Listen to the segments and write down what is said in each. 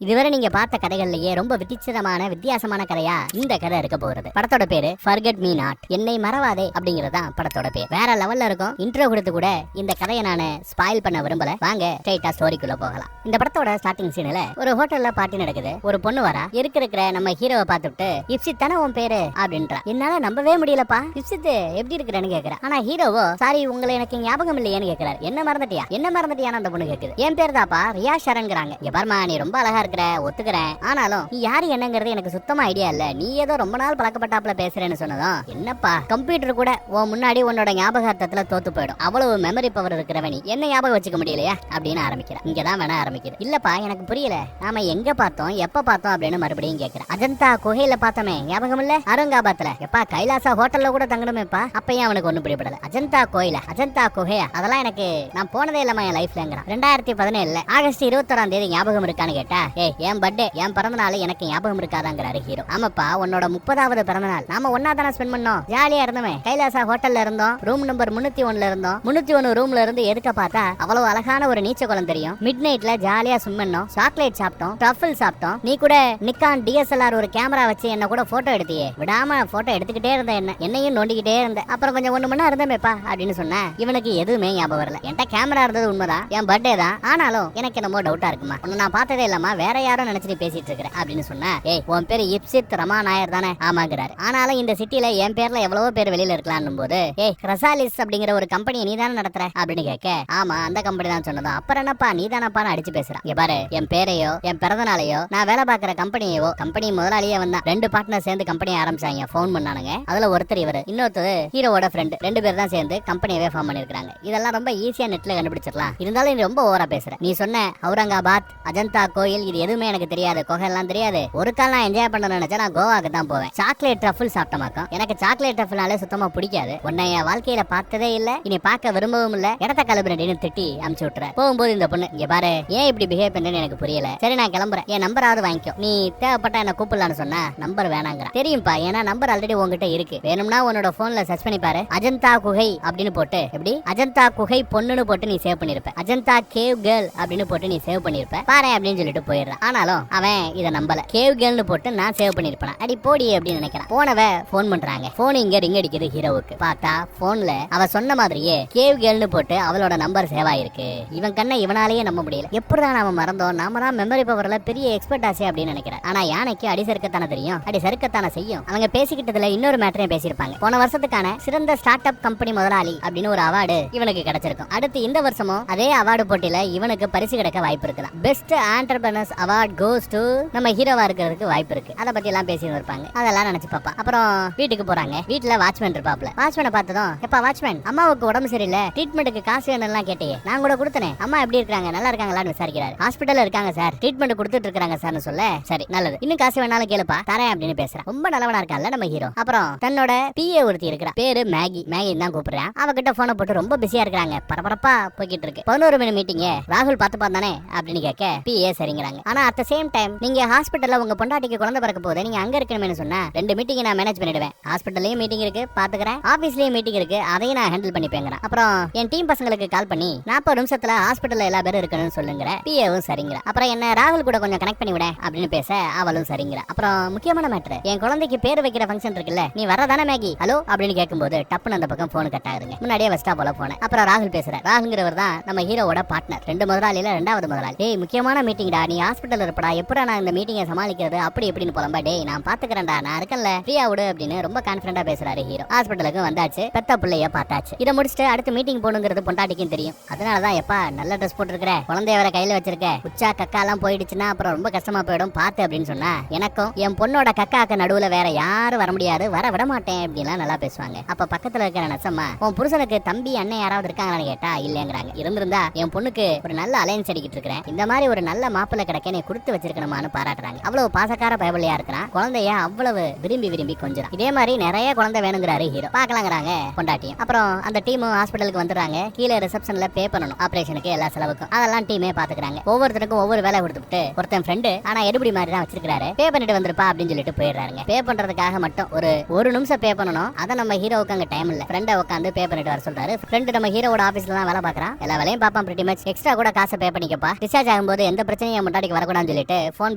இதுவரை நீங்க பார்த்த கதைகள்லயே ரொம்ப வித்தியாசமான கதையா இந்த கதை இருக்க போறது. படத்தோட பேரு ஃபர்கெட் மீ நாட், என்னை மறவாதே அப்படிங்கறதுதான் படத்தோட பேர். வேற லெவல்ல இருக்கும். இன்ட்ரோ கொடுத்து கூட இந்த கதையை நான் ஸ்பாயில் பண்ண விரும்பல. வாங்க ஸ்ட்ரைட்டா ஸ்டோரிக்குள்ள போகலாம். இந்த படத்தோட ஸ்டார்டிங் சீன்ல ஒரு ஹோட்டல்ல பார்ட்டி நடக்குது. ஒரு பொண்ணு வரா, இருக்கிற நம்ம ஹீரோவை பார்த்துட்டு இப்சித் தானே உன் பேரு அப்படின்றா. என்னால நம்பவே முடியலப்பா, இப்சித் எப்படி இருக்கிறேன்னு கேக்குறா. ஆனா ஹீரோவோ சாரி உங்களை எனக்கு ஞாபகம் இல்லையேன்னு கேக்குறாரு. என்ன மறந்துட்டியான்னு அந்த பொண்ணு கேக்குது. என் பேர் தாப்பா ரியா ஷரன்ங்கறாங்க. இங்க பாருமா, நீ ரொம்ப அழகா ஒத்துக்கிறேன், ஆனாலும் நீ யாரு என்னங்கிறது எனக்கு சுத்தமா ஐடியா இல்ல. நீ ஏதோ ரொம்ப நாள் பழக்கப்பட்டாப்ல பேசுறேன்னு சொன்னதும், என்னப்பா கம்ப்யூட்டர் கூட உன் முன்னாடி உன்னோட ஞாபகத்துல தோத்து போயிடும், அவ்வளவு மெமரி பவர் இருக்கிறவனி என்ன ஞாபகம் வச்சுக்க முடியலையா அப்படின்னு ஆரம்பிக்கிறேன். இங்கதான் வேணா ஆரம்பிக்குது. இல்லப்பா எனக்கு புரியல, நாம எங்க பார்த்தோம் எப்ப பார்த்தோம் அப்படின்னு மறுபடியும் கேட்கிறேன். அஜந்தா குகையில பார்த்தோமே ஞாபகம் இல்ல, அருங்காபாத்ல. எப்பா கைலாசா ஹோட்டல்ல கூட தங்கணுமேப்பா. அப்பயும் அவனுக்கு ஒண்ணும் பிடிபடல. அஜந்தா கோயில அஜந்தா குகையா, அதெல்லாம் எனக்கு நான் போனதே இல்லமா என் லைஃப்லங்கிறான். 2017 ஆகஸ்ட் 21 ஞாபகம் இருக்கான்னு கேட்டா, என் பர்த்டே என் பிறந்த நாள் எனக்கு ஞாபகம் இருக்காதாங்கிறாரு ஹீரோ. ஆமாப்பா உன்னோட 30வது பிறந்த நாள் நாம ஒன்னா தானே ஸ்பெண்ட் பண்ணோம், ஜாலியா இருந்தோமே. கைலாசா ஹோட்டல்ல இருந்தோம், ரூம் நம்பர் 301 இருந்தோம். 301 ரூம்ல இருந்து எதுக்க பார்த்தா அவ்வளவு அழகான ஒரு நீச்ச குளம் தெரியும். மிட் நைட்ல ஜாலியா ஸ்விம் பண்ணோம், சாக்லேட் சாப்பிட்டோம், ட்ரஃபிள் சாப்பிட்டோம். நீ கூட நிக்கான் DSLR ஒரு கேமரா வச்சு என்ன கூட போட்டோ எடுத்தியே, விடாம போட்டோ எடுத்துக்கிட்டே இருந்த என்னையும் நோண்டிக்கிட்டே இருந்த. அப்புறம் கொஞ்சம் 1 மணி நேரம் இருந்தமேப்பா அப்படின்னு சொன்ன. இவனுக்கு எதுவுமே ஞாபகம் வரல. என்கிட்ட கேமரா இருந்தது உண்மைதான், என் பர்த்டே தான், ஆனாலும் எனக்கு என்னமோ டவுட்டா இருக்குமா, உன்னை நான் பார்த்ததே இல்லாம வேற யாரும் நினைச்சிட்டு பேசிட்டு இருக்கிற அப்படின்னு சொன்னா, உன் பேரு இப்சித் ரமா நாயர் தானே? ஆமாங்கிறாரு. ஆனாலும் இந்த சிட்டில என் பேர்ல எவ்வளவோ பேர் வெளியில இருக்கலாம் போது, கிரசாலிஸ் அப்படிங்கிற ஒரு கம்பெனியை நீ தானே நடத்துற அப்படின்னு கேட்க, ஆமா அந்த கம்பெனி தான் சொன்னதோ. அப்புறம் என்னப்பா நீ தானப்பான்னு அடிச்சு பேசுறான். இங்க பாரு, என் பேரையோ என் பிறந்த நாளையோ நான் வேலை பார்க்கிற கம்பெனியோ, கம்பெனி முதலாளியே வந்தா 2 பார்ட்னர் சேர்ந்து கம்பெனி ஆரம்பிச்சாங்க. போன் பண்ணானுங்க. அதுல ஒருத்தர் இவரு, இன்னொருத்தர் ஹீரோவோட ஃப்ரெண்ட். 2 பேர் தான் சேர்ந்து கம்பெனியவே ஃபார்ம் பண்ணிருக்காங்க. இதெல்லாம் ரொம்ப ஈஸியா நெட்ல கண்டுபிடிச்சிடலாம். இருந்தாலும் நீ ரொம்ப ஓவரா பேசுற. நீ சொன்ன அவுரங்காபாத் அஜந்தா கோயில் இது எதுவுமே எனக்கு தெரியாது, எல்லாம் தெரியாது. ஒரு கால் நான் என்ஜாய் பண்ண நினைச்சா நான் கோவாக்கு தான் போவேன். சாக்லேட் ட்ரஃபிள் சாப்பிட்டமாக்கும். எனக்கு சாக்லேட் ட்ரஃபிள்னாலே சுத்தமா பிடிக்காது. உன்னை என் வாழ்க்கையில பார்த்ததே இல்ல, இனி பார்க்க விரும்பவும் இல்ல, இடத்த கிளம்புறேன்னு திட்டி அமுச்சு விட்டுற. போகும்போது இந்த பொண்ணு, இங்க பாரு ஏன் இப்படி பிஹேவ் பண்றேன்னு எனக்கு புரியல, சரி நான் கிளம்புறேன், என் நம்பராவது வாங்கிக்கோ, நீ தேவைப்பட்ட என்ன கூப்பிடலான்னு சொன்னா நம்பர் வேணாங்கிற. தெரியும்பா, ஏன்னா நம்பர் ஆல்ரெடி உங்ககிட்ட இருக்கு, வேணும்னா உன்னோட போன்ல சர்ச் பண்ணி பாரு, அஜந்தா குகை அப்படின்னு போட்டு, எப்படி அஜந்தா குகை பொண்ணுன்னு போட்டு நீ சேவ் பண்ணிருப்ப, அஜந்தா கேவ் கேர்ள் அப்படின்னு போட்டு நீ சேவ் பண்ணிருப்ப பாரு அப்படின்னு சொல்லிட்டு போயிடுறான். ஆனாலும் அவன் இத நம்பல. கேவ் கேர்ள்னு போட்டு நான் சேவ் பண்ணிருப்பேன். அடி போடி அப்படின்னு நினைக்கிறான். போனவ போன் பண்றாங்க. போன் இங்க ரிங் அடிக்குது ஹீரோவுக்கு. பார்த்தா போன்ல அவ சொன்ன மாதிரியே கேவ் கேர்ள்னு போட்டு அவளோட நம்பர் சேவ் ஆயிருக்கு. இவன் கண்ணை இவனாலேயே நம்ப முடியல. எப்படிதான் நாம மறந்தோம், நாம தான் மெமரி பவர்ல பெரிய எக்ஸ்பர்ட் ஆசை அப்படின்னு நினைக்கிறேன். ஆனா யானைக்கு அடி சறுக்கத்தானே தெரியும், அடி சறுக்கத்தானே செய்யும். அவங்க பேசிக்கிட்டதுல இன்னொரு மேட்டரையும் பேசியிருப்பாங்க. போன வருஷத்துக்கான சிறந்த ஸ்டார்ட் அப் கம்பெனி முதலாளி அப்படின்னு ஒரு அவார்டு இவனுக்கு கிடைச்சிருக்கும். அடுத்து இந்த வருஷமும் அதே அவார்டு போட்டியில இவனுக்கு பரிசு கிடைக்க வாய்ப்பு இருக்கலாம். Best entrepreneurs award goes to நம்ம ஹீரோவா இருக்கிறதுக்கு வாய்ப்பு இருக்கு. அதை பத்தி எல்லாம் பேசி இருப்பாங்க. அதெல்லாம் நினைச்சு பாப்பா. அப்புறம் வீட்டுக்கு போறாங்க. வீட்டுல வாட்ச்மேன் இருப்பாப்ல. வாட்ச்மேனை பார்த்ததும், எப்பா வாட்ச்மேன், அம்மாவுக்கு உடம்பு சரியில்லை, ட்ரீட்மெண்ட்டுக்கு காசு வேணும்லாம் கேட்டே, நான் கூட கொடுத்தனே, அம்மா எப்படி இருக்காங்க, நல்லா இருக்காங்களான்னு விசாரிக்கிறாரு. ஹாஸ்பிட்டல்ல இருக்காங்க சார், ட்ரீட்மெண்ட் கொடுத்துட்டு இருக்காங்க சார்னு சொல்ல, சரி நல்லது, இன்னும் காசு வேணாலும் கேளுப்பா தரேன் அப்படின்னு பேசுறான். ரொம்ப நல்லவனா இருக்கான்ல நம்ம ஹீரோ. அப்புறம் தன்னோட PA ஒருத்தி இருக்கிறா, பேரு மேகி தான் கூப்பிடுறான். அவகிட்ட போனை போட்டு ரொம்ப பிஸியா இருக்காங்க, பரபரப்பா போய்கிட்டு இருக்கு. 11 மணி மீட்டிங், ராகுல் பார்த்து பார்த்தானே அப்படின்னு கேட்க PA சரிங்கிறாங்க. ஆனா அட் த சேம் டைம் நீங்க ஹாஸ்பிட்டல்ல உங்க பொண்டாட்டிக்கு குழந்தை பிறக்க போதே நீங்க அங்க இருக்கணும்னு சொன்னா 2 மீட்டிங் நான் மேனேஜ் பண்ணிடுவேன். ஹாஸ்பிட்டல்லயும் மீட்டிங் இருக்கு பாத்துக்கிறேன், ஆபீஸ்லயும் மீட்டிங் இருக்கு அதையும் நான் ஹேண்டில் பண்ணிப்பேங்கிறேன். அப்புறம் என் டீம் பசங்களுக்கு கால் பண்ணி 40 நிமிஷத்துல ஹாஸ்பிட்டல்ல எல்லா பேரும் இருக்கணும்னு சொல்லுங்கிற. PAவும் சரிங்கிற. அப்புறம் என்ன ராகுல் கூட கொஞ்சம் கனெக்ட் பண்ணி விட அப்படின்னு பேச அவளும் சரிங்கிற. அப்புறம் முக்கியமான மேட்டர், என் குழந்தைக்கு பேர் வைக்கிற ஃபங்க்ஷன் இருக்குல்ல, நீ வரதானே மேகி, ஹலோ அப்படின்னு கேட்கும்போது டப்புன்னு அந்த பக்கம் போன் கட் ஆகுதுங்க. முன்னாடியே வஸ்டா போல போன. அப்புறம் ராகுல் பேசுற. ராகுங்கிறவர் தான் நம்ம ஹீரோவோட பார்ட்னர், 2 முதலாளியில 2வது முதலாளி. முக்கியமான மீட்டிங்டா, நீ ஹாஸ்பிட்டல் இருப்படா, எப்படா நான் இந்த மீட்டிங்கை சமாளிக்கிறது அப்படி எப்படின்னு புலம்பா. நான் பாத்துக்கிறேன்டா, நான் இருக்கேன்ல, ஃப்ரீயா விடு அப்படின்னு ரொம்ப கான்ஃபிடண்டா பேசுறாரு ஹீரோ. ஹாஸ்பிட்டலுக்கு வந்தாச்சு, பெத்த பிள்ளைய பார்த்தாச்சு. இதை முடிச்சுட்டு அடுத்து மீட்டிங் போகணுங்கிறது பொண்டாட்டிக்கும் தெரியும். அதனாலதான் எப்பா நல்ல ட்ரெஸ் போட்டுருக்கிற, குழந்தைய வர கையில வச்சிருக்க, உச்சா கக்கா எல்லாம் போயிடுச்சுன்னா அப்புறம் ரொம்ப கஷ்டமா போயிடும் பார்த்து அப்படின்னு சொன்னா, எனக்கும் என் பொண்ணோட கக்காக்கு நடுவுல வேற யாரும் வர முடியாது, வர விட மாட்டேன் அப்படின்லாம் நல்லா பேசுவாங்க. அப்ப பக்கத்துல இருக்கிற நச்சம்மா, உன் புருஷனுக்கு தம்பி அண்ணன் யாராவது இருக்காங்களான்னு கேட்டா இல்லங்கிறாங்க. இருந்திருந்தா என் பொண்ணுக்கு ஒரு நல்ல அலைன்ஸ் அடிக்கிட்டு இருக்கிறேன், இந்த மாதிரி ஒரு நல்ல மாப்பிள்ளை கிடைக்க நீ கொடுத்து வச்சிருக்கணுமான்னு பாராட்டுறாங்க. அவ்வளவு பாசக்கார பயபலியா இருக்கிறான், குழந்தைய அவ்வளவு விரும்பி கொஞ்சம். இதே மாதிரி நிறைய குழந்தை வேணுங்கிறாரு ஹீரோ. பாக்கலாங்கிறாங்க பொண்டாட்டியும். அப்புறம் அந்த டீமும் ஹாஸ்பிட்டலுக்கு வந்துடுறாங்க. கீழே ரிசப்ஷன்ல பே பண்ணணும் ஆபரேஷனுக்கு எல்லா செலவுக்கும். அதெல்லாம் டீமே பாத்துக்கிறாங்க. ஒவ்வொருத்தருக்கும் ஒவ்வொரு வேலை கொடுத்துட்டு ஒருத்தன் ஃப்ரெண்டு ஆனா எடுபடி மாதிரி தான் வச்சிருக்காரு, பே பண்ணிட்டு வந்துருப்பா அப்படின்னு சொல்லிட்டு போயிடுறாங்க. பே பண்றதுக்காக மட்டும் ஒரு நிமிஷம் பே பண்ணணும். அதை நம்ம ஹீரோவுக்கு அங்க டைம் இல்ல. ஃப்ரெண்டை உட்காந்து பே பண்ணிட்டு வர சொல்றாரு. ஃப்ரெண்டு நம்ம ஹீரோவோட ஆபீஸ்ல தான் வேலை பாக்குறான், எல்லா வேலையும் பாப்பான். பிரிட்டி மச் எக்ஸ்ட்ரா கூட காசை பே பண்ணிக்கப்பா, டிஸ்சார்ஜ் ஆகும்போது எந்த பிரச்சனையும் முன்னாடி கம்பெனிக்கு வரக்கூடாதுன்னு சொல்லிட்டு போன்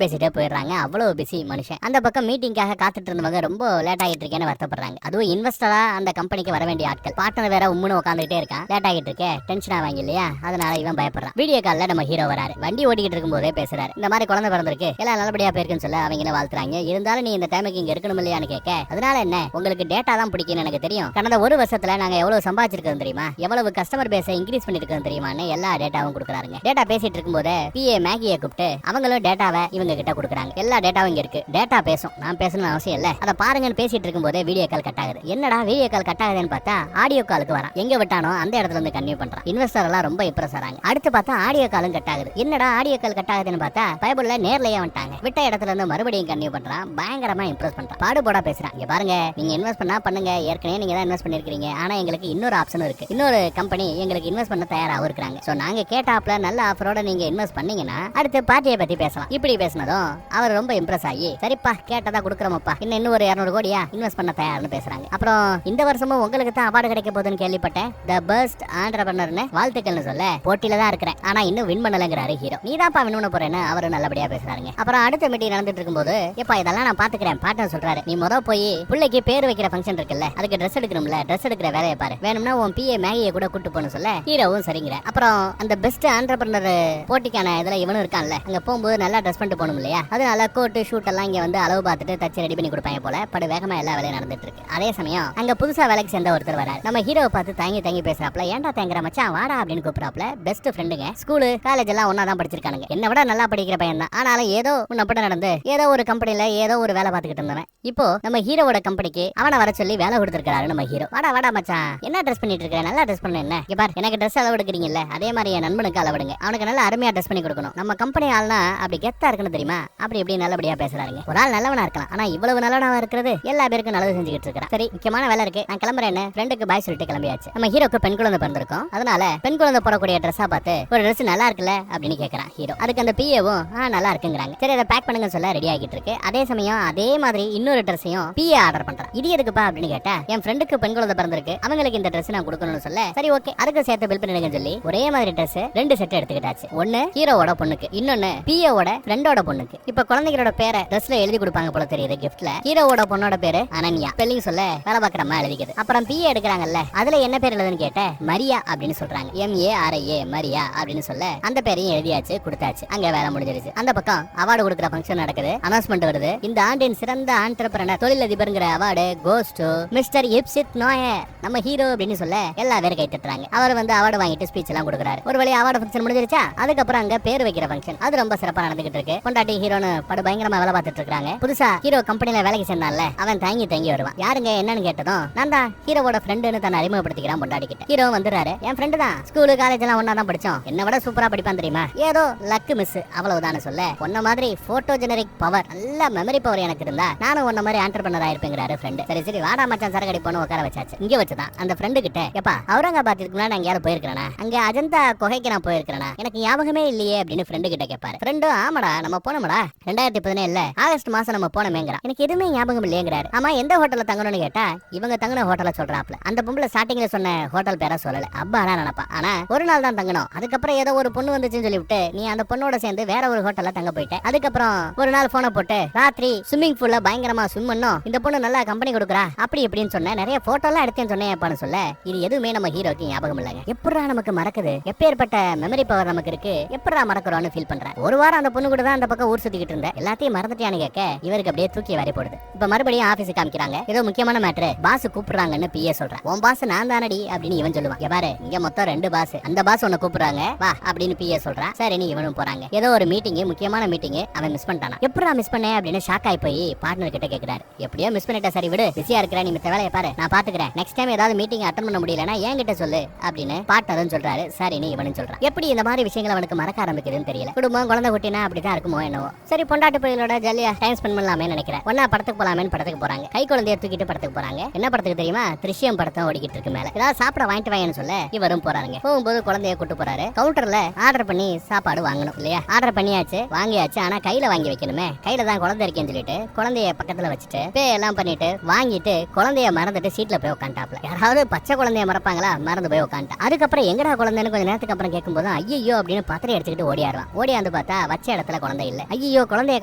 பேசிட்டே போயிடுறாங்க. அவ்வளவு பிஸி மனுஷன். அந்த பக்கம் மீட்டிங்காக காத்துட்டு இருந்தவங்க ரொம்ப லேட் ஆகிட்டு இருக்கேன்னு வருத்தப்படுறாங்க. அதுவும் இன்வெஸ்டரா அந்த கம்பெனிக்கு வர வேண்டிய ஆட்கள். பார்ட்னர் வேற உம்முன்னு உட்காந்துட்டே இருக்கான். லேட் ஆகிட்டு இருக்கே, டென்ஷன் ஆவாங்க இல்லையா, அதனால இவன் பயப்படுறான். வீடியோ கால்ல நம்ம ஹீரோ வராரு. வண்டி ஓட்டிக்கிட்டு இருக்கும் போதே பேசுறாரு. இந்த மாதிரி குழந்தை பிறந்திருக்கு, எல்லாம் நல்லபடியா போயிருக்குன்னு சொல்ல அவங்க வாழ்த்துறாங்க. இருந்தாலும் நீ இந்த டைமுக்கு இங்க இருக்கணும் இல்லையான்னு கேட்க, அதனால என்ன, உங்களுக்கு டேட்டா தான் பிடிக்கும்னு எனக்கு தெரியும். கடந்த ஒரு வருஷத்துல நாங்க எவ்வளவு சம்பாதிச்சிருக்கோம் தெரியுமா, எவ்வளவு கஸ்டமர் பேஸை இன்க்ரீஸ் பண்ணிருக்கோம் தெரியுமான்னு எல்லா டேட்டாவும் கொடுக்குறாங்க. டேட்டா பேசிட்டு இருக்கும் போது பிஏ மேகியை கூப்பிட்டு அவங்களும் டேட்டாவை இவங்க கிட்ட கொடுக்குறாங்க. எல்லா டேட்டாவும் இங்க இருக்கு, டேட்டா பேசும், நான் பேசணும்னு அவசியம் இல்ல, அதை பாருங்கன்னு பேசிட்டு இருக்கும் போதே வீடியோ கால் கட் ஆகுது. என்னடா வீடியோ கால் கட் ஆகுதுன்னு பார்த்தா ஆடியோ காலுக்கு வரான். எங்க விட்டானோ அந்த இடத்துல இருந்து கன்டினியூ பண்றான். இன்வெஸ்டர் எல்லாம் ரொம்ப இம்ப்ரெஸ் ஆறாங்க. அடுத்து பார்த்தா ஆடியோ காலும் கட் ஆகுது. என்னடா ஆடியோ கால் கட் ஆகுதுன்னு பார்த்தா பைபிள்ல நேர்லயே வந்துட்டாங்க. விட்ட இடத்துல இருந்து மறுபடியும் கன்டினியூ பண்றான். பயங்கரமா இம்ப்ரெஸ் பண்றான். பாடுபோடா பேசுறான். இங்க பாருங்க, நீங்க இன்வெஸ்ட் பண்ணா பண்ணுங்க, ஏற்கனவே நீங்க தான் இன்வெஸ்ட் பண்ணிருக்கீங்க, ஆனா எங்களுக்கு இன்னொரு ஆப்ஷன் இருக்கு. இன்னொரு கம்பெனி எங்களுக்கு இன்வெஸ்ட் பண்ண தயாராக இருக்காங்க. சோ நாங்க கேட்டாப்ல நல்ல ஆஃபரோட நீங்க இன்வெஸ்ட் பண்ணீங்கன்னா அடுத்து பார்ட்டியை பத்தி பேசலாம். இப்படி பேசினதும் அவர் ரொம்ப இம்ப்ரெஸ் ஆகி, சரிப்பா கேட்டதா கொடுக்குறோமப்பா, இன்னும் ஒரு 200 கோடியா இன்வெஸ்ட் பண்ண தயார்னு பேசுறாங்க. அப்புறம் இந்த வருஷமும் உங்களுக்கு தான் அவார்டு கிடைக்க போகுதுன்னு கேள்விப்பட்டேன், தி பெஸ்ட் ஆண்டர்பிரனர்னு வாழ்த்துக்கள்னு சொல்ல, போட்டியில தான் இருக்கிறேன் ஆனா இன்னும் வின் பண்ணலங்கிறாரு ஹீரோ. நீ தான்ப்பா வின் பண்ண போறேன்னு அவரு நல்லபடியா பேசுறாங்க. அப்புறம் அடுத்த மீட்டிங் நடந்துட்டு இருக்கும்போது, எப்பா இதெல்லாம் நான் பாத்துக்கிறேன் பார்ட்னர் சொல்றாரு, நீ போய் பிள்ளைக்கு பேர் வைக்கிற ஃபங்க்ஷன் இருக்குல்ல, அதுக்கு ட்ரெஸ் எடுக்கணும்ல, ட்ரெஸ் எடுக்கிற வேலையை பாரு, வேணும்னா உன் பிஏ மேகியை கூட கூட்டு போன்னு சொல்ல ஹீரோவும் சரிங்கிற. அப்புறம் அந்த பெஸ்ட் ஆண்டர்பிரனர் போட்டிக்கான இதுல இவனும் இருக்கான்ல, அங்க போகும்போது நல்லா ட்ரெஸ் பண்ணிட்டு போகணும் இல்லையா, அதனால கோட்டு ஷூட் எல்லாம் இங்க வந்து அளவு பார்த்துட்டு தச்சு ரெடி பண்ணி கொடுப்பாங்க போல. படு வேகமா எல்லா வேலையும் நடந்துட்டு இருக்கு. அதே சமயம் அங்க புதுசா வேலைக்கு சேர்ந்த ஒருத்தர் வராரு. நம்ம ஹீரோவை பார்த்து தங்கி பேசுறாப்ல, ஏன்டா தேங்குற மச்சான் வாடா அப்படின்னு கூப்பிடாப்ல. பெஸ்ட் ஃப்ரெண்டுங்க, ஸ்கூலு காலேஜ் எல்லாம் ஒன்னா தான் படிச்சிருக்கானுங்க, என்ன விட நல்லா படிக்கிற பையன் தான். ஆனாலும் ஏதோ உன்னப்பட நடந்து ஏதோ ஒரு கம்பெனில ஏதோ ஒரு வேலை பார்த்துக்கிட்டு இருந்தவன் இப்போ நம்ம ஹீரோவோட கம்பெனிக்கு அவனை வர சொல்லி வேலை கொடுத்திருக்காரு நம்ம ஹீரோ. வாடா மச்சான், என்ன ட்ரெஸ் பண்ணிட்டு இருக்க, நல்லா ட்ரெஸ் பண்ண என்ன, இங்க பாரு எனக்கு ட்ரெஸ் அளவு எடுக்கிறீங்கல்ல, அதே மாதிரி என் நண்பனுக்கு அளவெடுங்க, அவனுக்கு நல்லா அருமையா ட்ரெஸ் பண்ணி கொடுக்கணும், நம்ம கம்பெனி ஆள்னா அப்படி கெத்தா இருக்குன்னு தெரியுமா, அப்படி இப்படி நல்லபடியா பேசுறாருங்க. ஒரு ஆள் நல்லவனா இருக்கலாம், ஆனா இவ்வளவு நல்லவனா இருக்கிறது எல்லா பேருக்கும் நல்லது செஞ்சுக்கிட்டு இருக்கிறான். சரி முக்கியமான வேலை இருக்கு, நான் கிளம்புறேன்னு ஃப்ரெண்டுக்கு பாய் சொல்லிட்டு கிளம்பியாச்சு. நம்ம ஹீரோக்கு பெண் குழந்தை பிறந்திருக்கும், அதனால பெண் குழந்தை போடக்கூடிய ட்ரெஸ்ஸா பார்த்து ஒரு ட்ரெஸ் நல்லா இருக்குல்ல அப்படின்னு கேட்கறான் ஹீரோ. அதுக்கு அந்த பிஏவும் நல்லா இருக்குங்கிறாங்க. சரி அதை பேக் பண்ணுங்க சொல்ல ரெடி ஆகிட்டு இருக்கு. அதே சமயம் அதே மாதிரி இன்னொரு ட்ரெஸ்ஸையும் பிஏ ஆர்டர் பண்றான். இது எதுக்குப்பா அப்படின்னு கேட்டா, என் ஃப்ரெண்டுக்கு பெண் குழந்தை பிறந்திருக்கு, அவங்களுக்கு இந்த ட்ரெஸ் நான் கொடுக்கணும்னு சொல்ல சரி ஓகே அதுக்கு சேர்த்து பில் பண்ணிடுங்கன்னு சொல்லி ஒரே மாதிரி ட்ரெஸ் 2 செட் எடுத்துக்கிட்டாச்சு. ஒன்னு ஹீரோவோட பொண்ணுக்கு, இன்னொன்னு பிஏவோட ஃப்ரெண்டோட பொண்ணுக்கு. இப்ப குழந்தைகளோட பேரை ட்ரெஸ்ல எழுதி கொடுப்பாங்க போல தெரியுது கிஃப்ட்ல. ஹீரோவோட பொண்ணோட பேரு அனன்யா, ஸ்பெல்லிங் சொல்ல வேலை பார்க்கறமா எழுதிக்குது. அப்புறம் பிஏ எடுக்கிறாங்கல்ல, அதுல என்ன பேர் எழுதுன்னு கேட்ட மரியா அப்படின்னு சொல்றாங்க. MARIA மரியா அப்படின்னு சொல்ல அந்த பேரையும் எழுதியாச்சு கொடுத்தாச்சு. அங்க வேலை முடிஞ்சிருச்சு. அந்த பக்கம் அவார்டு கொடுக்குற ஃபங்க்ஷன் நடக்குது. அனௌன்ஸ்மெண்ட் வருது, இந்த ஆண்டின் சிறந்த ஆண்டர்பிரனர் தொழிலதிபர்ங்கிற award goes to mister Ipsit Noyar நம்ம ஹீரோ அப்படின்னு சொல்ல எல்லா பேரும் கை தட்டுறாங்க. அவர் வந்து அவார்டு வாங்கிட்டு ஸ்பீச் எல்லாம் கொடுக்குறாரு. ஒரு வழி அவார்டு ஃபங்க்ஷன் முடிஞ்சிருச்சா, அதுக்கப்புறம் அங்க பேர் வைக்கிற ஃபங்க்ஷன் அது ரொம்ப சிறப்பா நடந்துகிட்டு இருக்கு. கொண்டாட்டி ஹீரோன்னு படு பயங்கரமா வேலை பார்த்துட்டு இருக்காங்க. புதுசா ஹீரோ கம்பெனில வேலைக்கு சேர்ந்தான்ல, அவன் தங்கி வருவான். யாருங்க என்னன்னு கேட்டதும் நான் தான் ஹீரோவோட ஃப்ரெண்டுன்னு தன்னை அறிமுகப்படுத்திக்கிறான் பொண்டாட்டி கிட்ட. ஹீரோ வந்துறாரு, என் ஃப்ரெண்டு தான், ஸ்கூலு காலேஜ் எல்லாம் ஒன்னா தான் படிச்சோம், என்ன விட சூப்பரா படிப்பான் தெரியுமா, ஏதோ லக்கு மிஸ் அவ்வளவுதான் சொல்ல, உன்ன மாதிரி போட்டோ ஜெனரிக் பவர், நல்ல மெமரி பவர் எனக்கு இருந்தா நானும் உன்ன மாதிரி ஆண்டர்பிரனர் ஆயிருப்பேங்கிறாரு ஃப்ரெண்டு. சரி வாடா மச்சான் சரக்கு அடிப்போன்னு உட்கார வச்சாச்சு. இங்க வச்சுதான் அந்த ஃப்ரெண்டு கிட்ட, எப்பா அவுரங்காபாத்துக்கு முன்னாடி எங்கேயாவது போயிருக்கிறேனா, அங்க அஜந்தா குகைக்கு நான் போயிருக்கிறேனா, எனக்கு ஞாபகமே இல்லையே அப்படின்னு ஃப்ரெண்டு கிட்ட கேட்பாரு. ஃப்ரெண்டும் ஆமாடா நம்ம போனோம்டா 2017 ஆகஸ்ட் மாசம் நம்ம போனமேங்கிறான், எனக்கு எதுவுமே ஞாபகம் இல்லையேங்கிறாரு. ஆமா எந்த ஹோட்டல்ல தங்கணும்னு கேட்டா இவங்க தங்கின ஹோட்டலை சொல்றாப்ல. அந்த பொம்பளை ஸ்டார்டிங்ல சொன்ன ஹோட்டல் பேரை சொல்லல, அப்பாடா நினைப்பா. ஆனா ஒரு நாள் தான் தங்கணும், அதுக்கப்புறம் ஏதோ ஒரு பொண்ணு வந்துச்சுன்னு சொல்லிவிட்டு நீ அந்த பொண்ணோட சேர்ந்து வேற ஒரு ஹோட்டல்ல தங்க போயிட்ட. அதுக்கப்புறம் ஒரு நாள் போனை போட்டு ராத்திரி ஸ்விம்மிங் பூல்ல பயங்கரமா ஸ்விம் பண்ணோம், இந்த பொண்ணு நல்லா கம்பெனி கொடுக்குறா அப்படி இப்படின்னு சொன்ன, நிறைய போட்டோ எல்லாம் எடுத்தேன்னு சொன்னேன் சொல்ல, இது எதுவுமே நம்ம ஹீரோக்கு ஞாபகம் இல்லைங்க. எப்படா நமக்கு மறக்குது, எப்பேற்பட்ட மெமரி பவர் நமக்கு இருக்கு, எப்படா மறக்கிறோம்னு ஃபீல் பண்றேன். ஒரு வாரம் அந்த பொண்ணு கூட தான் அந்த பக்கம் ஊர் சுத்திக்கிட்டு இருந்தேன், எல்லாத்தையும் மறந்துட்டியான்னு கேட்க இவருக்கு அப்படியே தூக்கி வாரி போடுது. இப்ப மறுபடியும் ஆபீஸ் காமிக்கிறாங்க, ஏதோ முக்கியமான மேட்டர், பாஸ் கூப்பிடுறாங்கன்னு பிஏ சொல்றேன். உன் பாஸ் நான் தானடி அப்படின்னு இவன் சொல்லுவான். பாரு இங்க மொத்தம் 2 பாஸ், அந்த பாஸ் உன்னை கூப்பிடுறாங்க வா அப்படின்னு பிஏ சொல்றான். சரி நீ இவனும் போறாங்க. ஏதோ ஒரு மீட்டிங், முக்கியமான மீட்டிங், அவன் மிஸ் பண்ணிட்டானா. எப்படா மிஸ் பண்ண அப்படின்னு ஷாக் ஆகி போய் பார்ட்னர் கிட்ட கேக்குறாரு. எப்படியோ மிஸ் பண்ணிட்ட, சரி விடு, பிஸியா இருக்கிற, நீ மத்த வேலையை பாரு, நான் பாத்துக்கிறேன், நெக்ஸ்ட் டைம் ஏதாவது மீட்டிங் அட்டெண்ட் பண்ண முடியலன்னா என்கிட்ட சொல்லு அப்படின்னு பார்ட்னரும் சொல்றாரு. சரி நீ இவனும் சொல்றான். எப்படி இந்த மாதிரி விஷயங்கள் அவனுக்கு மறக்க ஆரம்பிக்குதுன்னு தெரியல. குடும்பம் குழந்தை குட்டினா அப்படிதான் இருக்குமோ என்னவோ. சரி பொண்டாட்டி பிள்ளைகளோட ஜாலியா டைம் ஸ்பெண்ட் பண்ணலாமே நினைக்கிறேன். ஒன்னா படத்துக்கு போலாமேன்னு படத்துக்கு போறாங்க. கை குழந்தைய தூக்கிட்டு படத்துக்கு போறாங்க. என்ன படத்துக்கு தெரியுமா, திருஷ்யம் படத்தை ஓடிக்கிட்டு இருக்கு. மேல ஏதாவது சாப்பிட வாங்கிட்டு வாங்கன்னு சொல்ல இவரும் போறாங்க. போகும்போது குழந்தைய கூட்டு போறாரு. கவுண்டர்ல ஆர்டர் பண்ணி சாப்பாடு வாங்கணும் இல்லையா, ஆர்டர் பண்ணியாச்சு வாங்கியாச்சு, ஆனா கையில வாங்கி வைக்கணுமே, கையில தான் குழந்தை இருக்கேன்னு சொல்லிட்டு குழந்தைய பக்கத்துல வச்சுட்டு பே எல்லாம் பண்ணிட்டு வாங்கிட்டு குழந்தைய மறந்துட்டு சீட்ல போய் உட்காந்துட்டாப்ல. யாராவது பச்சை குழந்தைய மறப்பாங்களா, மறந்து போய் உட்காந்துட்டா. அதுக்கப்புறம் எங்கடா குழந்தைன்னு கொஞ்சம் நேரத்துக்கு அப்புறம் கேட்கும்போது ஐயோ அப்படின்னு பத்திரை எடுத்துக்கிட்டு ஓடியாருவான். ஓடியாந்து பார்த்தா வச்ச இடத்துல குழந்தை இல்ல. ஐயோ குழந்தைய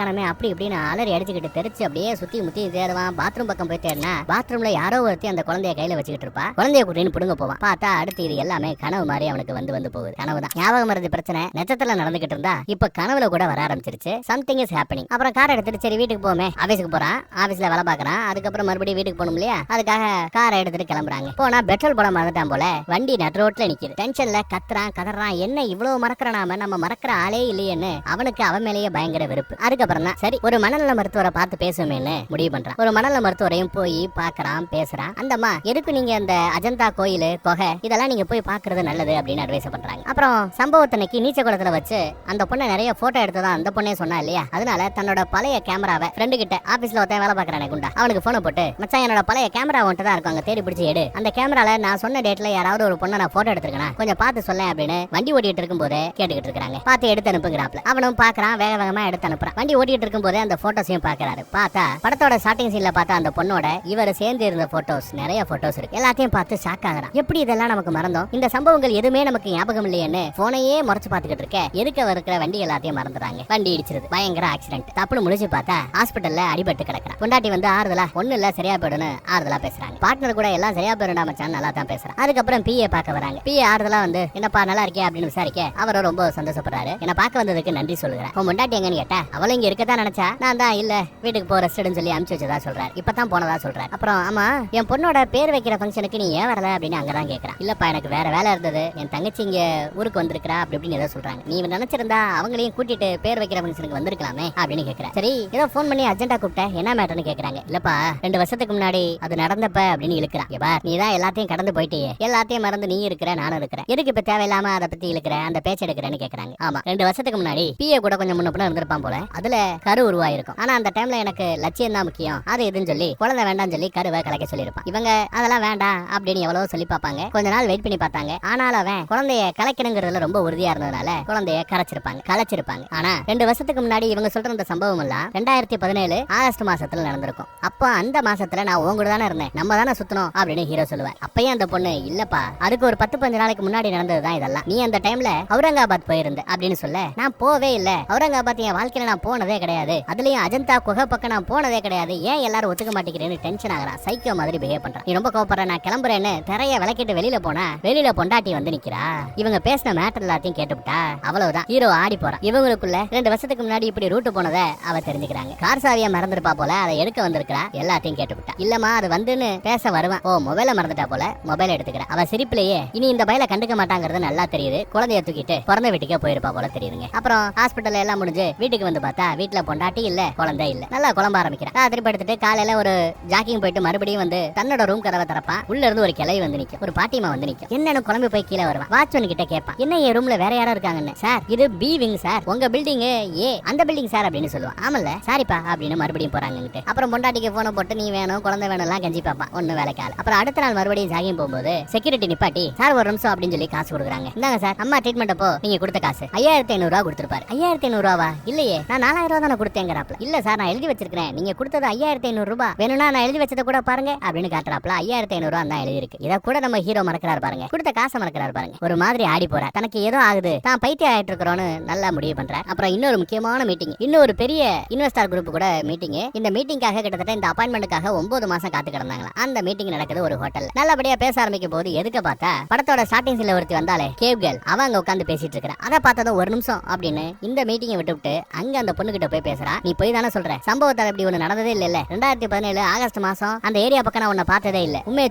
காணமே அப்படி இப்படின்னு அலறி அடிச்சுக்கிட்டு தெரிச்சு அப்படியே சுத்தி முத்தி தேடுவான். பாத்ரூம் பக்கம் போய் தேடினா பாத்ரூம்ல யாரோ ஒருத்தி அந்த குழந்தைய கையில வச்சுக்கிட்டு இருப்பா. குழந்தைய கூட்டின்னு புடுங்க போவான். பார்த்தா அடுத்து இது எல்லாமே கனவு மாதிரி அவனுக்கு வந்து போகுது. கனவு தான். ஞாபகம் மறதி பிரச்சனை நெச்சத்துல நடந்துகிட்டு இருந்தா இப்ப கனவுல கூட வர ஆரம்பிச்சிருச்சு. Something is happening. அப்புறம் கார் எடுத்துட்டு சரி வீட்டுக்கு போமே, ஆபீஸ்க்கு போறான். ஆபீஸ்ல வேலை பாக்குறான். அதுக்கப்புறம் மறுபடியும் வீட்டுக்கு போகணும் இல்லையா, அதுக்காக காரை எடுத்துட்டு கிளம்புறாங்க. போனா பெட்ரோல் போட மறந்துட்டான் போல. வண்டி நட் ரோட்ல நிக்குது. டென்ஷன்ல கத்துறான் கதறான். என்ன இவ்வளவு மறக்கிற நம்ம மறக்கிற ஆளே இல்லையேன்னு அவனுக்கு அவன் மேலேயே பயங்கர வெறுப்பு. அதுக்கப்புறம் தான் சரி ஒரு மனநல மருத்துவரை பார்த்து பேசுவேன்னு முடிவு பண்றான். ஒரு மனநல மருத்துவரையும் போய் பாக்குறான், பேசுறான். அந்தம்மா எதுக்கு நீங்க அந்த அஜந்தா கோயில் கொகை இதெல்லாம் நீங்க போய் பாக்குறது நல்லது அப்படின்னு அட்வைஸ் பண்றாங்க. அப்புறம் சம்பவத்தன்னைக்கு நீச்ச குளத்துல வச்சு அந்த பொண்ணை நிறைய போட்டோ எடுத்ததா அந்த பொண்ணே சொன்னா இல்லையா, அதனால தன்னோட பழைய கேமராவை ஃப்ரெண்டு கிட்ட ஆபீஸ்ல ஒருத்தன் வேலை பாக்குறானே குண்டா, அவனுக்கு போனை போட்டு மச்சான் என்னோட பழைய கேமரா வந்துட்டு தான் இருக்கும், அங்க தேடி பிடிச்சி எடு. அந்த கேமரால நான் சொன்ன டேட்ல யாராவது ஒரு பொண்ணை நான் போட்டோ எடுத்துருக்கேன், கொஞ்சம் பார்த்து சொல்ல அப்படின்னு வண்டி ஓட்டிட்டு இருக்கும் போதே கேட்டுக்கிட்டு இருக்காங்க. பார்த்து எடுத்து அனுப்புங்கிறாப்ல. அவனும் பாக்குறான், வேக வேகமா எடுத்து அனுப்புறான். வண்டி ஓட்டிட்டு இருக்கும் போதே அந்த போட்டோஸையும் பாக்குறாரு. பார்த்தா படத்தோட ஸ்டார்டிங் சீன்ல பார்த்தா அந்த பொண்ணோட இவர் சேர்ந்து இருந்த போட்டோஸ் நிறைய போட்டோஸ் இருக்கு. எல்லாத்தையும் பார்த்து ஷாக் ஆகுறான். எப்படி இதெல்லாம் நமக்கு மறந்தோம், இந்த சம்பவங்கள் எதுவுமே நமக்கு ஞாபகம் இல்லையேன்னு போனையே முறைச்சு பாத்துக்கிட்டு இருக்க எதுக்க இருக்கிற வண்டி எல்லாத்தையும் மறந்துறாங்க. வண்டி இடிச்சிருது. பயங்கர ஆக்சிடென்ட். தப்புன்னு முடிச்சு பார்த்தா ஹாஸ்பிட்டல்ல அடிபட்டு கிடக்குறான். பொண்டாட்டி வந்து ஆறுதலா ஒண்ணு இல்ல சரியா போயிடுன்னு ஆறுதலா பேசுறாங்க. பார்ட்னர் கூட எல்லாம் சரியா போயிடா மச்சான் நல்லா தான் பேசுறான். அதுக்கப்புறம் பிஏ பார்க்க வராங்க. பிஏ ஆறுதலா வந்து என்னப்பா நல்லா இருக்கே அப்படின்னு விசாரிக்க அவரும் ரொம்ப சந்தோஷப்படுறாரு. என்ன பார்க்க வந்ததுக்கு நன்றி சொல்லுறேன். உன் பொண்டாட்டி எங்கன்னு கேட்டா அவளும் இங்க இருக்கதான் நினைச்சா, நான் தான் இல்ல வீட்டுக்கு போ ரெஸ்ட்னு சொல்லி அனுப்பிச்சு வச்சதா சொல்றாரு. இப்பதான் போனதா சொல்றாரு. அப்புறம் ஆமா என் பொண்ணோட பேர் வைக்கிற ஃபங்க்ஷனுக்கு நீ ஏன் வரல அப்படின்னு அங்கதான் கேட்கறான். இல்லப்பா எனக்கு வேற வேலை இருந்தது, என் தங்கச்சி இங்க ஊருக்கு வந்திருக்கா அப்படி இப்படின்னு ஏதோ சொல்றாங்க. நீ நினைச்சிருந்தா அவங்களையும் கூட்டிட்டு பேர் வைக்கிற ஃபங்க்ஷனுக்கு வந்திருக்கலாமே அப்படின்னு கேட்கறேன். சரி ஏதோ போன் பண்ணி அர்ஜென்ட்டா கூப்பிட்ட என்ன மேட்டர்னு கேக்குறாங்க. இல்லப்பா 2 வருஷத்துக்கு முன்னாடி அது நடந்தப்ப அப்படின்னு இழுக்கிறான். நீ தான் எல்லாத்தையும் கடந்து போயிட்டியே, எல்லாத்தையும் மறந்து நீ இருக்கிற நானும் இருக்கிறேன், எதுக்கு இப்ப தேவையில்லாம அதை பத்தி இழுக்கிற அந்த பேச்சு எடுக்கிறேன்னு கேக்குறாங்க. ஆமா 2 வருஷத்துக்கு முன்னாடி பிஏ கூட கொஞ்சம் முன்ன பின்ன இருந்திருப்பான் போல, அதுல கரு உருவாயிருக்கும். ஆனா அந்த டைம்ல எனக்கு லட்சியம் தான் முக்கியம், அது எதுன்னு சொல்லி குழந்தை வேண்டாம்னு சொல்லி கருவை கலைக்க சொல்லியிருப்பான். இவங்க அதெல்லாம் வேண்டாம் அப்படின்னு எவ்வளவு சொல்லி பார்ப்பாங்க. கொஞ்ச நாள் வெயிட் பண்ணி பார்த்தாங்க. ஆனாலும் அவன் குழந்தைய கலைக்கணுங்கிறதுல ரொம்ப உறுதியா இருந்ததுனால குழந்தைய கலைச்சிருப்பாங்க. ஆனா 2 வருஷத்துக்கு முன்னாடி இவங்க சொல்ற இந்த சம்பவம் எல்லாம் 2017 ஆகஸ்ட் மாசத்துல நடந்திருக்கும். அப்ப அந்த மாசத்துல நான் உன் கூட தானே இருந்தேன், நம்ம தானே சுத்தணும் அப்படின்னு ஹீரோ சொல்லுவார். அப்பயும் அந்த பொண்ணு இல்லப்பா அதுக்கு ஒரு 10-15 நாளைக்கு முன்னாடி நடந்ததுதான் இதெல்லாம், நீ அந்த டைம்ல அவுரங்காபாத் போயிருந்த அப்படின்னு சொல்ல, நான் போவே இல்ல, அவுரங்காபாத் என் வாழ்க்கையில நான் போனதே கிடையாது, அதுலயும் அஜந்தா குகை பக்கம் நான் போனதே கிடையாது, ஏன் எல்லாரும் ஒத்துக்க மாட்டேங்கிறேன்னு டென்ஷன் ஆகுறான். சைக்கோ மாதிரி பிஹேவ் பண்றான். நீ ரொம்ப கோவப்படுற, நான் கிளம்புறேன்னு திரைய விளக்கிட்டு வெளியில போனா வெளியில பொண்டாட்டி வந்து நிக்கிறா. இவங்க பேசின மேட்டர் எல்லாத்தையும் கேட்டுவிட்டா அவ்வளவுதான், ஹீரோ ஆடி போறான். இவங்களுக்குள்ள 2 வருஷத்துக்கு முன்னாடி இப்படி ரூட் போனதை அவ தெரிஞ்சுக்கிறாங்க. கார் சாவியா மறந்துருப்பா போல, அதை எடுக்க வந்திருக்கா. எல்லாத்தையும் கேட்டுவிட்டா. இல்லமா அது வந்துன்னு பேச வருவான். ஓ மொபைல மறந்துட்டா போல, மொபைல் எடுத்துக்கிறா. அவ சிரிப்பிலேயே இனி இந்த பையில கண்டுக்க மாட்டாங்கிறது நல்லா தெரியுது. குழந்தைய தூக்கிட்டு பிறந்த வீட்டுக்கே போயிருப்பா போல தெரியுதுங்க. அப்புறம் ஹாஸ்பிட்டல் எல்லாம் முடிஞ்சு வீட்டுக்கு வந்து பார்த்தா வீட்டுல பொண்டாட்டி இல்ல, குழந்தை இல்ல. நல்லா குழம்ப ஆரம்பிக்கிறா. ராத்திரி எடுத்துட்டு காலையில ஒரு ஜாக்கிங் போயிட்டு மறுபடியும் வந்து தன்னோட ரூம் கதவை திறப்பான். உள்ள இருந்து ஒரு கிளை வந்து நிக்கும், ஒரு பாட்டிமா வந்து நிக்கும். என்னன்னு குழம்பு போய் கீழே வருவான். வாட்ச்மேன் கிட்ட கேட்பான், என்ன என் ரூம்ல வேற யாரோ இருக்காங்கன்னு. சார் இது பி விங் சார், உங்க பில்டிங் ஏ அந்த பில்டிங் சார் அப்படின்னு சொல்லுவான். ஆமல்ல சாரிப்பா அப்படின்னு மறுபடியும் போறாங்க. அப்புறம் பொண்டாட்டிக்கு போன போட்டு நீ வேணும் குழந்தை வேணும் எல்லாம் கஞ்சி பாப்பான். ஒண்ணு வேலைக்கால. அப்புறம் அடுத்த நாள் மறுபடியும் ஜாகிங் போகும்போது செக்யூரிட்டி நிப்பாட்டி சார் ஒரு நிமிஷம் அப்படின்னு சொல்லி காசு கொடுக்குறாங்க. இந்தாங்க சார் அம்மா ட்ரீட்மெண்ட் அப்போ நீங்க கொடுத்த காசு 5500 ரூபா கொடுத்துருப்பாரு. 5500 ரூபாவா? இல்லையே நான் 4000 ரூபா தானே கொடுத்தேங்கிறாப்ல. இல்ல சார் நான் எழுதி வச்சிருக்கேன், நீங்க கொடுத்தது 5500 ரூபாய், வேணும்னா நான் எழுதி வச்சதை கூட பாருங்க அப்படின்னு காட்டுறாப்ல. 5500 ரூபா தான் எழுதி இருக்கு. இதை கூட நம்ம ஹீரோ மறக்கிறாரு பாருங்க, கொடுத்த காசை மறக்கிறாரு பாருங்க. ஒரு மாதிரி ஆடி போறார். தனக்கு ஏதோ ஆகுது, தான் பைத்தியம் ஆயிட்டு இருக்கிறோன்னு நல்லா முடிவு பண்றார். அப்புறம் இன்னொரு முக்கியமான மீட்டிங், இன்னொரு பெரிய இன்வெஸ்டர் குரூப் கூட மீட்டிங். இந்த மீட்டிங்காக கிட்டத்தட்ட இந்த அப்பாயின்மெண்ட்டுக்காக 9 மாசம் காத்து கிடந்தாங்களா. அந்த மீட்டிங் நடக்குது ஒரு ஹோட்டல். நல்லபடியா பேச ஆரம்பிக்கும் போது எதுக்கு பார்த்தா படத்தோட ஸ்டார்டிங் சீன்ல ஒருத்தி வந்தாலே கேவ் கேர்ள், அவ அங்க உட்காந்து பேசிட்டு இருக்கா. அதை பார்த்ததும் ஒரு நிமிஷம் அப்படின்னு இந்த மீட்டிங்கை விட்டுவிட்டு அங்க அந்த பொண்ணு கிட்ட போய் பேசுறா. நீ போய் தானே சொல்ற, சம்பவத்தால் இப்படி ஒண்ணு நடந்ததே இல்ல. 2017 ஆகஸ்ட் மாசம் அந்த ஏரியா பக்கம் நான் உன்னை பார்த்ததே இல்ல, உண்மையை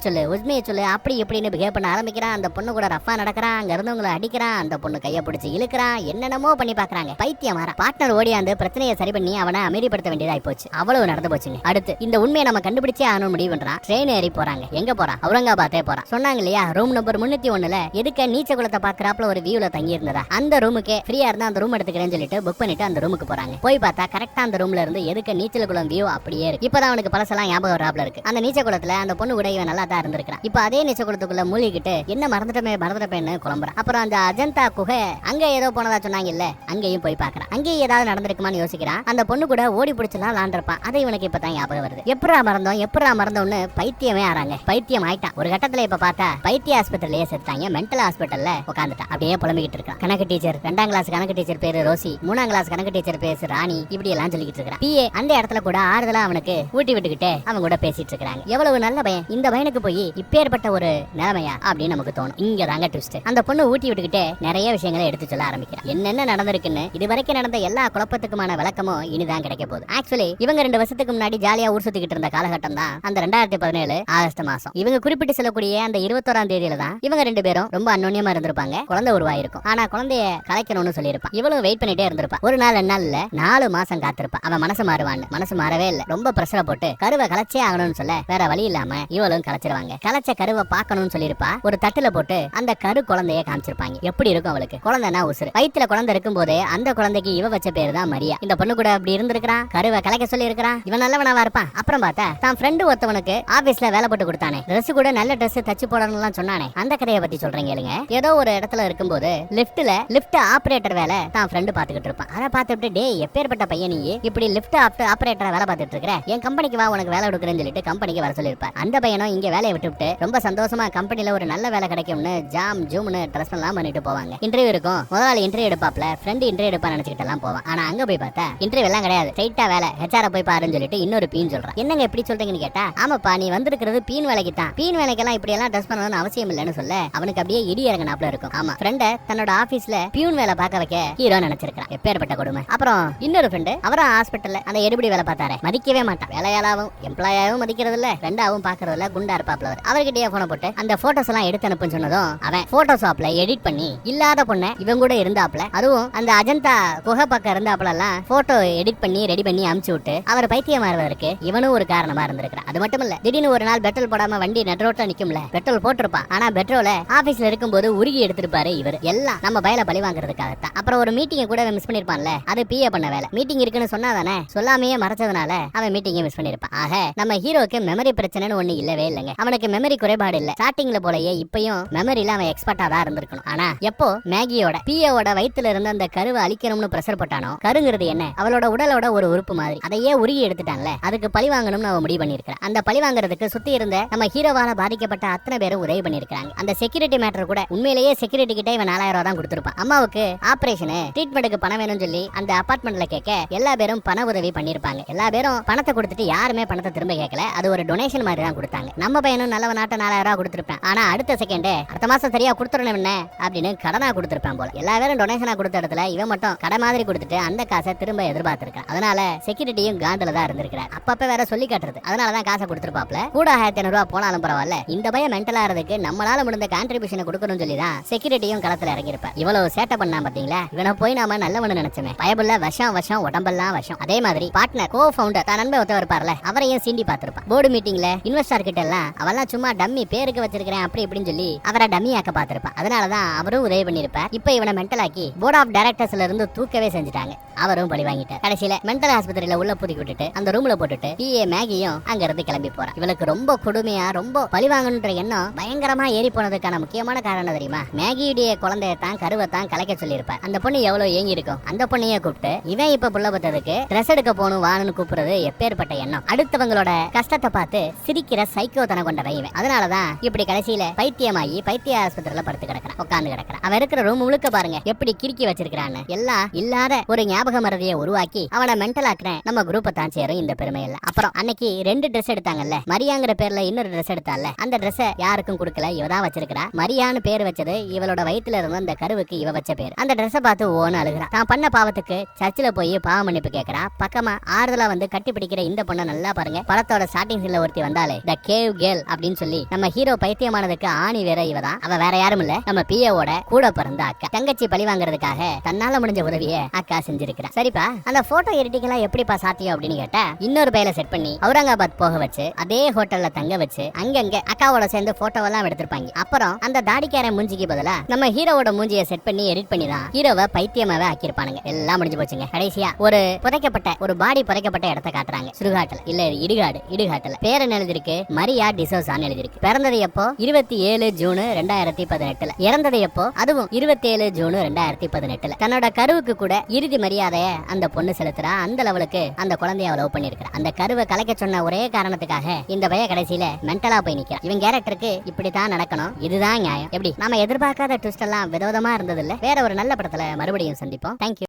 சொல்லு அப்படி இப்படின்னு பிஹேவ் பண்ண ஆரம்பிக்கிறான். அந்த பொண்ணு கூட ரஃபா நடக்கிறான், அங்க இருந்தவங்களை அடிக்கிறான், அந்த பொண்ணு கையை பிடிச்சி இழுக்கிறான், என்னென்னமோ பண்ணி பாக்குறாங்க. பைத்தியம் மாற பார்ட்னர் ஓடியாந்து பிரச்சனையை சரி பண்ணி அவனை அமைதிப்படுத்த வேண்டியதாய் போச்சு. அவ்வளவு நடந்து போச்சுங்க. அடுத்து இந்த உண்மையை நம்ம கண்டுபிடிச்சே ஆகணும் முடிவு பண்றான். ட்ரெயின் ஏறி போறாங்க. எங்க போறா? அவுரங்காபாத்தே போறா. சொன்னாங்க இல்லையா ரூம் நம்பர் 301ல எதுக்க நீச்ச குளத்தை பாக்குறாப்ல ஒரு வியூல தங்கி இருந்ததா, அந்த ரூமுக்கே ஃப்ரீயா இருந்தா அந்த ரூம் எடுத்துக்கிறேன்னு சொல்லிட்டு புக் பண்ணிட்டு அந்த ரூமுக்கு போறாங்க. போய் பார்த்தா கரெக்டா அந்த ரூம்ல இருந்து எதுக்க நீச்சல் குளம் வியூ அப்படியே இருக்கு. இப்பதான் அவனுக்கு பழசெல்லாம் ஞாபகம் வராப்ல இருக்கு. அந்த நீச்ச குளத்துல அந்த பொண்ணு கூட இவன் நல்லா தான் இருந்திருக்கான். இப்ப அதே நீச்ச குளத்துக்குள்ள மூழ்கிட்டு என்ன மறந்துட்டப்பேன்னு குழம்புறான். அப்புறம் அந்த அஜந்தா குகை அங்க ஏதோ போனதா சொன்னாங்க இல்ல, அங்கேயும் போய் பாக்குறான். அங்கேயும் ஏதாவது நடந்திருக்குமான்னு யோசிக்கிறான். அந்த பொண்ணு கூட ஓடி பிடிச்சலாம் விளாண்டிருப்பான். அதை இவனுக்கு இப்பதான் ஞாபகம் வருது. எப்படா மறந்தோம்னு பைத்தியமே ஆறாங்க. பைத்தியம் ஆயிட்டான். ஒரு கட்டத்துல இப்ப பார்த்தா பைத்திய ஆஸ்பத்திரிலேயே செத்தாங்க. மென்டல் ஹாஸ்பிட்டல்ல உட்காந்துட்டான். அப்படியே புலம்பிக்கிட்டு இருக்கான். கணக்கு டீச்சர் 2ஆம் கிளாஸ் கணக்கு டீச்சர் டீச்சர் பேரு ரோசி, 3ஆம் கிளாஸ் கணக்கு டீச்சர் பேரு ராணி, இப்படி எல்லாம் சொல்லிட்டு இருக்கான். பிஏ அந்த இடத்துல கூட ஆறுதலா அவனுக்கு ஊட்டி விட்டுக்கிட்டே அவங்க கூட பேசிட்டு இருக்காங்க. எவ்வளவு நல்ல பையன், இந்த பையனுக்கு போய் இப்பேற்பட்ட ஒரு நிலைமையா அப்படின்னு நமக்கு தோணும். இங்க தாங்க ட்விஸ்ட். அந்த பொண்ணு ஊட்டி விட்டுக்கிட்டே நிறைய விஷயங்களை எடுத்து சொல்ல ஆரம்பிக்கிறான். என்னென்ன நடந்திருக்குன்னு இதுவரைக்கும் நடந்த எல்லா குழப்பத்துக்குமான விளக்கமும் இனிதான் கிடைக்க போகுது. ஆக்சுவலி இவங்க 2 வருஷத்துக்கு முன்னாடி ஜாலியா ஊர் சுத்திக்கிட்டு இருந்த காலகட்டம் தான் அந்த 2017 ஆகஸ்ட் மாசம். இவங்க குறிப்பிட்டு சொல்லக்கூடிய அந்த 21ஆம் தேதியில தான் இவங்க 2 பேரும் ரொம்ப அந்யோன்யமா இருந்திருப்பாங்க. குழந்தை உருவாயிருக்கும். ஆனா குழந்தைய கலைக்கணும்னு சொல்லியிருப்பான். இவளும் வெயிட் பண்ணிட்டே இருந்திருப்பா. ஒரு நாள் 2 நாள்ல 4 மாசம் காத்திருப்பா. அவன் மனசு மாறுவான்னு. மனசு மாறவே இல்ல. ரொம்ப பிரஷரை போட்டு கருவை கலைச்சே ஆகணும்னு சொல்ல வேற வழி இல்லாம இவளும் கலைச்சிருவாங்க. கலைச்ச கருவை பார்க்கணும்னு சொல்லியிருப்பா. ஒரு தட்டுல போட்டு அந்த கரு குழந்தைய காமிச்சிருப்பாங்க. எப்படி இருக்கும் அவளுக்கு? குழந்தைனா உசுறு. வயித்துல குழந்தை இருக்கும் போதே அந்த குழந்தைக்கு இவ வச்ச பேரு தான் மரியா. இந்த பொண்ணு கூட அப்படி இருந்திருக்கான். கருவை கலைக்க சொல்லி இருக்கிறான். இவன் நல்லவனாவா இருப்பான். அப்புறம் பார்த்தா தான் ஃப்ரெண்டு ஒருத்தவனுக்கு ஆபீஸ்ல வேலை போட்டு கொடுத்தானே, ட்ரெஸ் கூட நல்ல ட்ரெஸ் தச்சு போடணும்லாம் சொன்னானே, அந்த கதையை பத்தி சொல்றீங்க இல்லைங்க. ஏதோ ஒரு இடத்துல இருக்கும்போது லிஃப்ட் ஆபரேட்டர் வேலை தான் ஃப்ரெண்டு பாத்துக்கிட்டு இருப்பான். அதை பார்த்துட்டு டே எப்பேற்பட்ட பையன் நீ, இப்படி லிஃப்ட் ஆபரேட்டர் வேலை பார்த்துட்டு இருக்கிற, என் கம்பெனிக்கு வா உனக்கு வேலை கொடுக்குறேன்னு சொல்லிட்டு கம்பெனிக்கு வர சொல்லியிருப்பார். அந்த பையனும் இங்க வேலையை விட்டு ரொம்ப சந்தோஷமா கம்பெனில ஒரு நல்ல வேலை கிடைக்கும்னு ஜாம் ஜூம்னு ட்ரெஸ் எல்லாம் பண்ணிட்டு போவாங்க. இன்டர்வியூ இருக்கும். முதலாளி இன்டர்வியூ எடுப்பாப்ல, ஃப்ரெண்டு இன்டர்வியூ எடுப்பா நினைச்சிட்டு எல்லாம் போவான். ஆனா அங்க போய் பார்த்தா இன்டர்வியூ எல்லாம் கிடையாது. ஸ்ட்ரைட்டா வேலை ஹெச்ஆர் போய் பாருன்னு சொல்லிட்டு இன்னொரு பீன் சொல்றான். என்னங்க எப்படி சொல்றீங்கன்னு கேட்டா, ஆமாப்பா நீ வந்திருக்கிறது பீன் வேலைக்கு தான். பீன் வேலைக்கெல்லாம் இப்படி எல்லாம் ட்ரெஸ் பண்ணணும்னு அவசியம் இல்லைன்னு சொல்ல அவனுக்கு அப்படியே இடி இறங்கினாப்ல இருக்கும். ஆமா, ஃப்ரெண்ட தன்னோட ஆபீஸ்ல பியூன் வேலை பார்க்க வைக்க ஹீரோ நினைச்சிருக்கான். எப்பேற்பட்ட கொடுமை. அப்புறம் இன்னொரு ஃப்ரெண்டு அவரும் ஹாஸ்பிட்டல்ல அந்த எடுபடி வேலை பார்த்தாரு. மதிக்கவே மாட்டான். வேலையாளாவும் எம்ப்ளாயாவும் மதிக்கிறது இல்ல, ரெண்டாவும் பாக்குறது இல்ல, குண்டா இருப்பாப்ல. அவர்கிட்டயே போன போட்டு அந்த போட்டோஸ் எல்லாம் எடுத்து அனுப்புன்னு சொன்னதும் அவன் போட்டோஷாப்ல எடிட் பண்ணி இல்லாத பொண்ணை இவன் கூட இருந்தாப்ல, அதுவும் அந்த அஜந்தா குகை பக்கம் இருந்தாப்ல எல்லாம் போட்டோ எடிட் பண்ணி ரெடி பண்ணி அமுச்சு விட்டு அவர் பைத்தியமாறுவதற்கு இவனும் ஒரு காரணமா இருந்திருக்கான். அது மட்டும் இல்ல, திடீர்னு ஒரு நாள் பெட்ரோல் போடாம வண்டி நடுரோட்ல நிக்கும்ல, பெட்ரோல் போட்டிருப்பான். ஆனா பெட்ரோல ஆபீஸ்ல இருக்கும்போது உருகி எடுத்திருப்பாரு இவர். எல்லாம் நம்ம பயில பழி வாங்குறதுக்காகத்தான். அப்புறம் ஒரு மீட்டிங் கூட மிஸ் பண்ணிருப்பான்ல, அது பிஏ பண்ண வேலை. மீட்டிங் இருக்குன்னு சொன்னாதானே, சொல்லாமையே மறைச்சதுனால அவன் மீட்டிங்கை மிஸ் பண்ணிருப்பான். ஆக நம்ம ஹீரோக்கு மெமரி பிரச்சனைன்னு ஒண்ணு இல்லவே இல்லைங்க. அவனுக்கு மெமரி குறைபாடு இல்ல. ஸ்டார்டிங்ல போலயே இப்பயும் மெமரியில அவன் எக்ஸ்பர்ட்டா தான் இருந்திருக்கணும். ஆனா எப்போ மேகியோட பிஏவோட வயித்துல இருந்த அந்த கருவை அழிக்கணும்னு பிரஷர் போட்டானோ, கருங்கிறது என்ன, அவளோட உடலோட ஒரு உறுப்பு மாதிரி, அதையே உருகி எடுத்துட்டான்ல, அதுக்கு பழி வாங்கணும்னு அவன் முடிவு பண்ணிருக்கான். அந்த பழி வாங்குறதுக்கு சுத்தி இருந்த நம்ம ஹீரோவால பாதிக்கப்பட்ட அத்தனை பேரும் உதவி பண்ணிருக்காங்க. அந்த செக்யூரிட்டி மேட்டர் கூட உண்மையிலேயே செக்யூரிட்டி கிட்ட இவன் 4000 ரூபாய் தான் கொடுத்திருப்பான். அம்மாவுக்கு ஆபரேஷன் ட்ரீட்மெண்ட்டுக்கு பணம் வேணும்னு சொல்லி அந்த அபார்ட்மெண்ட்ல கேட்க எல்லா பேரும் பண உதவி பண்ணிருப்பாங்க. எல்லா பேரும் பணத்தை கொடுத்துட்டு யாருமே பணத்தை திரும்ப கேட்கல. அது ஒரு டொனேஷன் மாதிரி தான் கொடுத்தாங்க. நம்ம பையனும் நல்லவ நாட்ட 4000 ரூபாய் கொடுத்திருப்பேன். ஆனா அடுத்த செகண்ட் அடுத்த மாசம் சரியா கொடுத்துடணும் என்ன அப்படின்னு கடனா கொடுத்திருப்பான் போல. எல்லா பேரும் டொனேஷனா கொடுத்த இடத்துல இவன் மட்டும் கடை மாதிரி கொடுத்துட்டு அந்த காசை திரும்ப எதிர்பார்த்திருக்கான். அதனால செக்யூரிட்டியும் காண்டில தான் இருந்திருக்காரு. அப்பப்ப வேற சொல்லி காட்டுறது. அதனாலதான் காசை கொடுத்திருப்பாப்ல. கூட 1500 ரூபாய் போனாலும் பரவாயில்ல, இந்த பையன் மென்டலா இருந்ததுக்கு நம்மளால முடிந்த கான்ட்ரிபியூஷனை கொடுக்கணும்னு சொல்லி தான் செக்யூரிட்டியும் களத்துல இறங்கியிருப்பார். இவ்வளவு சேட்டை பண்ணா பாத்தீங்களா, இவனை போய் நாம நல்லவனு நினைச்சோமே, பயபுள்ள விஷம் உடம்பெல்லாம் விஷம். அதே மாதிரி பார்ட்னர் கோ ஃபவுண்டர் தான் நண்பர் ஒருத்தர் இருப்பார்ல, அவரையும் சீண்டி பார்த்திருப்பான். போர்டு மீட்டிங்ல இன்வெஸ்டர் கிட்ட எல்லாம் அவெல்லாம் சும்மா டம்மி பேருக்கு வச்சிருக்கிறேன் அப்படி இப்படின்னு சொல்லி அவரை டம்மி ஆக்க பார்த்திருப்பான். அதனாலதான் அவரும் உதவி பண்ணிருப்பார். இப்ப இவனை மென்டலாக்கி போர்ட் ஆஃப் டைரக்டர்ஸ்ல இருந்து தூக்கவே செஞ்சுட்டாங்க. அவரும் பழி வாங்கிட்டார். கடைசியில மென்டல் ஆஸ்பத்திரியில உள்ள பூதிக்கி விட்டுட்டு அந்த ரூம்ல போட்டுட்டு பிஏ மேகியும் அங்க இருந்து கிளம்பி போறான். இவளுக்கு ரொம்ப கொடுமையா ரொம்ப பழி வாங்கணுன்ற எண்ணம் பயங்கரமா ஏறி போனதுக்கான முக்கியமான காரணம் தெரியுமா, மேகியுடைய குழந்தைய தான் கருவை தான் கலைக்க சொல்லியிருப்பார். அந்த பொண்ணு எவ்வளவு ஏங்கி இருக்கும். அந்த பொண்ணையே கூப்பிட்டு இவன் இப்ப புள்ள பத்ததுக்கு ட்ரெஸ் எடுக்க போகணும் வான்னு கூப்பிடுறது எப்பேற்பட்ட எண்ணம். அடுத்தவங்களோட கஷ்டத்தை பார்த்து சிரிக்கிற சைக்கோத்தனை கொண்ட இவன். அதனாலதான் இப்படி கடைசியில பைத்தியமாகி பைத்திய ஆஸ்பத்திரியில படுத்து கிடக்கிறான், உட்கார்ந்து கிடக்கிறான். அவன் இருக்கிற ரூம் முழுக்க பாருங்க எப்படி கிறுக்கி வச்சிருக்கான்னு. எல்லாம் இல்லாத ஒரு ஞாபக மறதியை உருவாக்கி அவனை மென்டல் ஆக்குற நம்ம குரூப்பை தான் சேரும் இந்த பெருமை இல்ல. அப்புறம் அன்னைக்கு 2 ட்ரெஸ் எடுத்தாங்கல்ல, மரியாங்கிற பேர்ல இன்னொரு ட்ரெஸ் எடுத்தால, அந்த ட்ரெஸ் யாருக்கும் கொடுக்கல, இவ தான் வச்சிருக்கா. மரியான்னு பேர் வச்சது இவளோட வயித்துல இருந்த அந்த கருவுக்கு இவ வச்ச பேர். அந்த ட்ரெஸ்ஸை பார்த்து ஓன்னு அழுகிறா. தான் பண்ண பாவத்துக்கு சர்ச்சில் போய் பாவ மன்னிப்பு கேட்கறா. பக்கமா ஆறுதலா வந்து கட்டி பிடிக்கிற இந்த பொண்ணை நல்லா பாருங்க. படத்தோட ஸ்டார்டிங் சீன்ல ஒருத்தி வந்தாலே த கேவ் கேர்ள் அப்படின்னு சொல்லி நம்ம ஹீரோ பைத்தியமானதுக்கு ஆணி வேற இவதான். அவ வேற யாரும் இல்ல, நம்ம பிஏவோட கூட பிறந்த அக்கா. தங்கச்சி பழி வாங்குறதுக்காக தன்னால முடிஞ்ச உதவியை அக்கா செஞ்சிருக்கிறா. சரிப்பா, அந்த போட்டோ எடிட்டிங் எல்லாம் எப்படிப்பா சாத்தியம் அப்படின்னு கேட்டா, இன்னொரு பையில செட் பண்ணி அவுரங்காபாத் போக வச்சு அதே ஹோட்டல்ல தங்க வச்சு அங்கங்க அக்காவோட சேர்ந்து போட்டோ எல்லாம் எடுத்திருப்பாங்க. அப்புறம் அந்த தாடிக்கார மூஞ்சிக்கு பதிலா நம்ம ஹீரோவோட மூஞ்சியை செட் பண்ணி எடிட் பண்ணி தான் ஹீரோவை பைத்தியமாவே ஆக்கியிருப்பானுங்க. எல்லாம் முடிஞ்சு போச்சுங்க. கடைசியா ஒரு புதைக்கப்பட்ட ஒரு பாடி புதைக்கப்பட்ட இடத்தை காட்டுறாங்க. சுடுகாட்டுல இல்ல இடுகாட்டுல பேர் என்ன எழுதிருக்கு, மரியா டிசோசான்னு எழுதிருக்கு. பிறந்தது எப்போ 27 ஜூன் 2018. இறந்தது எப்போ, அதுவும் 27 ஜூன் 2018. தன்னோட கருவுக்கு கூட இறுதி மரியாதைய அந்த பொண்ணு செலுத்துறா. அந்த லெவலுக்கு அந்த குழந்தைய லவ் பண்ணிருக்கா. அந்த கருவை கலைக்க சொன்ன ஒரே காரணத்துக்காக இந்த பைய கடைசியில மென்டலா போய் நிக்கிறா. இவன் கேரக்டருக்கு இப்படித்தான் நடக்கணும், இதுதான் நியாயம். எப்படி நாம எதிர்பார்க்காத ட்விஸ்ட் எல்லாம் விதவிதமா இருந்தது இல்ல. வேற ஒரு நல்ல படத்துல மறுபடியும் சந்திப்போம். தேங்க்யூ.